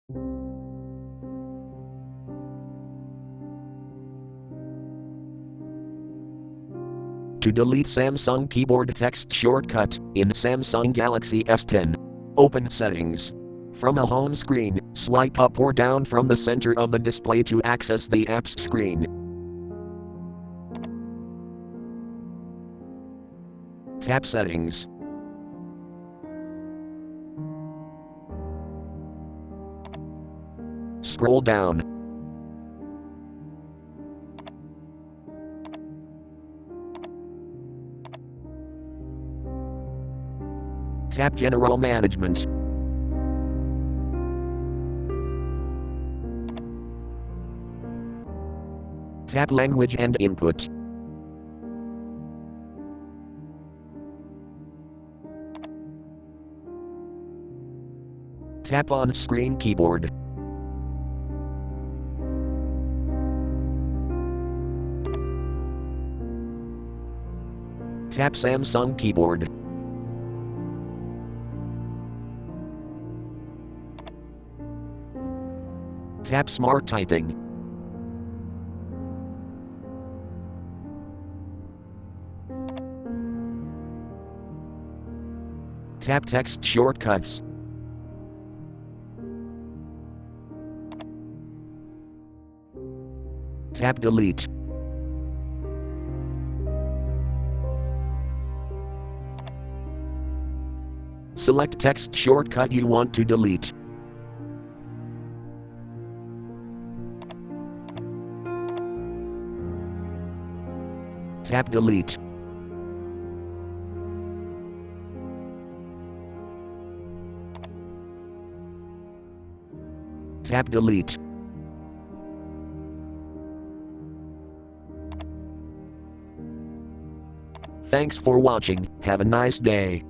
To delete Samsung keyboard text shortcut in Samsung Galaxy S10. Open Settings. From a home screen, swipe up or down from the center of the display to access the apps screen. Tap Settings. Scroll down. Tap General Management. Tap Language and Input. Tap On-Screen Keyboard. Tap Samsung Keyboard. Tap Smart Typing. Tap Text Shortcuts. Tap Delete. Select text shortcut you want to delete. Tap Delete. Tap Delete. Thanks for watching. Have a nice day.